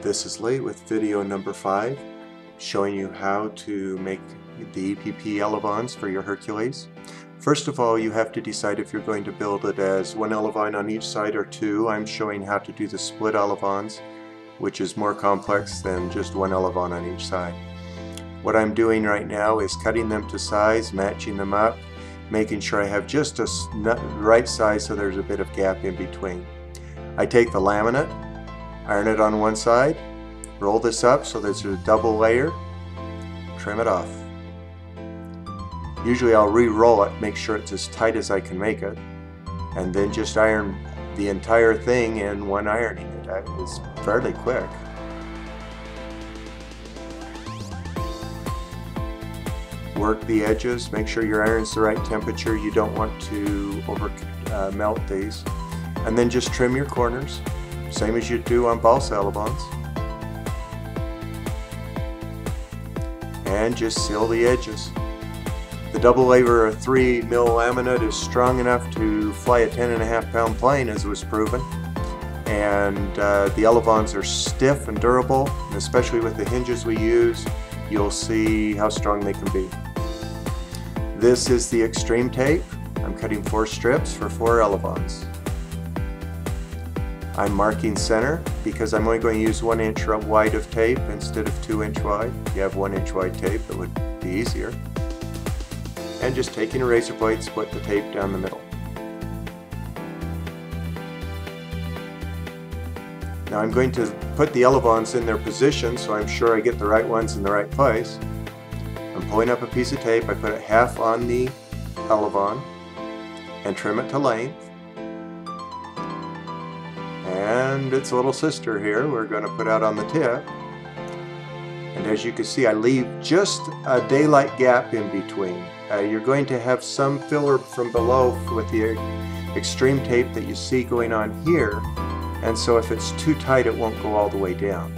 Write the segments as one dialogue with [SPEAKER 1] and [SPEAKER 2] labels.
[SPEAKER 1] This is Lee with video number 5, showing you how to make the EPP Elevons for your Hercules. First of all, you have to decide if you're going to build it as one Elevon on each side or two. I'm showing how to do the split Elevons, which is more complex than just one Elevon on each side. What I'm doing right now is cutting them to size, matching them up, making sure I have just a right size so there's a bit of gap in between. I take the laminate, iron it on one side, roll this up so there's a double layer, trim it off. Usually I'll re-roll it, make sure it's as tight as I can make it, and then just iron the entire thing in one ironing. It's fairly quick. Work the edges, make sure your iron's the right temperature. You don't want to melt these. And then just trim your corners, same as you do on balsa Elevons. And just seal the edges. The double layer of 3mm laminate is strong enough to fly a 10.5 pound plane, as was proven. And the Elevons are stiff and durable, and especially with the hinges we use, you'll see how strong they can be. This is the extreme tape. I'm cutting 4 strips for 4 Elevons. I'm marking center because I'm only going to use 1 inch wide of tape instead of 2 inch wide. If you have 1 inch wide tape, it would be easier. And just taking a razor blade, split the tape down the middle. Now I'm going to put the Elevons in their position so I'm sure I get the right ones in the right place. I'm pulling up a piece of tape, I put it half on the Elevon and trim it to length. And its little sister here we're going to put out on the tip. And as you can see, I leave just a daylight gap in between. You're going to have some filler from below with the extreme tape that you see going on here. And so if it's too tight, it won't go all the way down.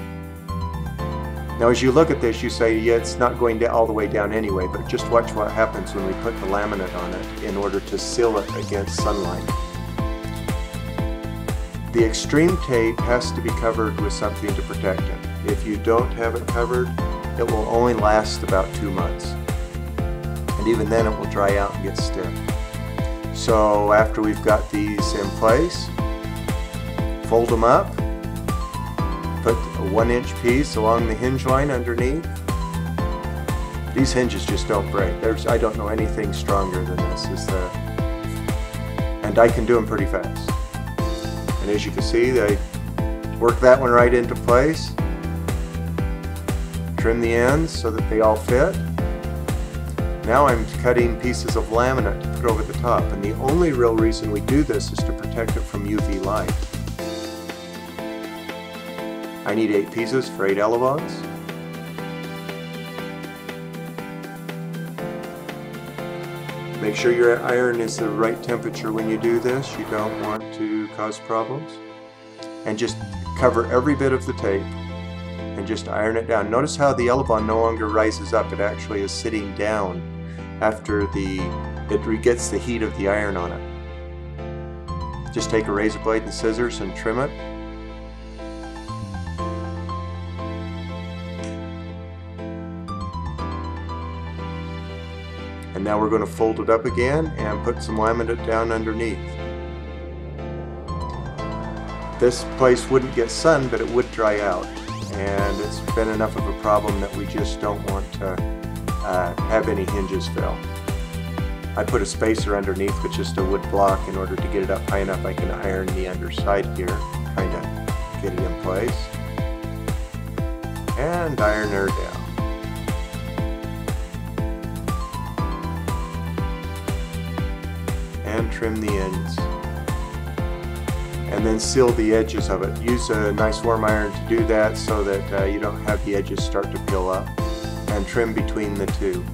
[SPEAKER 1] Now as you look at this, you say, yeah, it's not going all the way down anyway, but just watch what happens when we put the laminate on it in order to seal it against sunlight. The extreme tape has to be covered with something to protect it. If you don't have it covered, it will only last about 2 months. And even then it will dry out and get stiff. So after we've got these in place, fold them up, put a 1 inch piece along the hinge line underneath. These hinges just don't break. I don't know anything stronger than this. And I can do them pretty fast. And as you can see, they work that one right into place. Trim the ends so that they all fit. Now I'm cutting pieces of laminate to put over the top, and the only real reason we do this is to protect it from UV light. I need 8 pieces for 8 Elevons. Make sure your iron is the right temperature when you do this. You don't want to cause problems. And just cover every bit of the tape and just iron it down. Notice how the Elevon no longer rises up. It actually is sitting down after it gets the heat of the iron on it. Just take a razor blade and scissors and trim it. And now we're going to fold it up again and put some laminate down underneath. This place wouldn't get sun, but it would dry out. And it's been enough of a problem that we just don't want to have any hinges fail. I put a spacer underneath with just a wood block in order to get it up high enough I can iron the underside here, kind of get it in place. And iron her down. And trim the ends. And then seal the edges of it. Use a nice warm iron to do that so that you don't have the edges start to peel up. And trim between the two.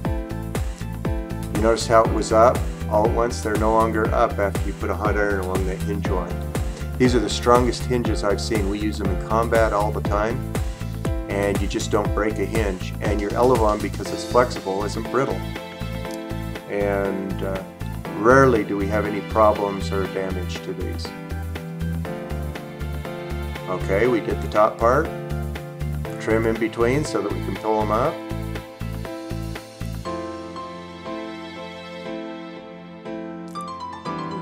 [SPEAKER 1] You notice how it was up all at once? They're no longer up after you put a hot iron along that hinge line. These are the strongest hinges I've seen. We use them in combat all the time. And you just don't break a hinge. And your Elevon, because it's flexible, isn't brittle. And rarely do we have any problems or damage to these. Okay, we did the top part. trim in between so that we can pull them up.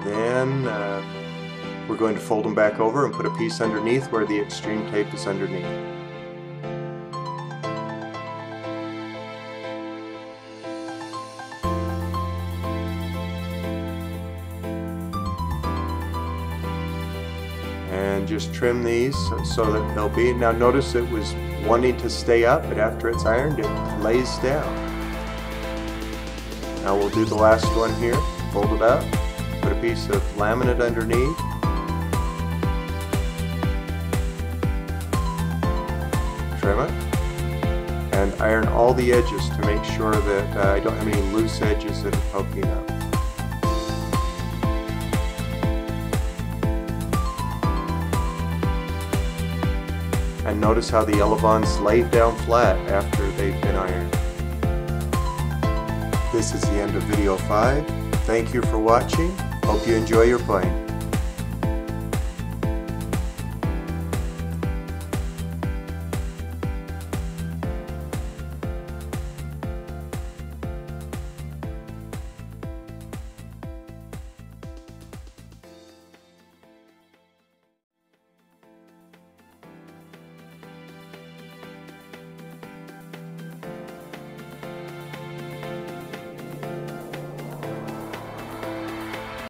[SPEAKER 1] Then we're going to fold them back over and put a piece underneath where the extreme tape is underneath. And just trim these so that they'll be. Now notice it was wanting to stay up, but after it's ironed, it lays down. Now we'll do the last one here. Fold it up, put a piece of laminate underneath, trim it, and iron all the edges to make sure that I don't have any loose edges that are poking up. And notice how the Elevons laid down flat after they've been ironed. This is the end of video 5. Thank you for watching. Hope you enjoy your playing.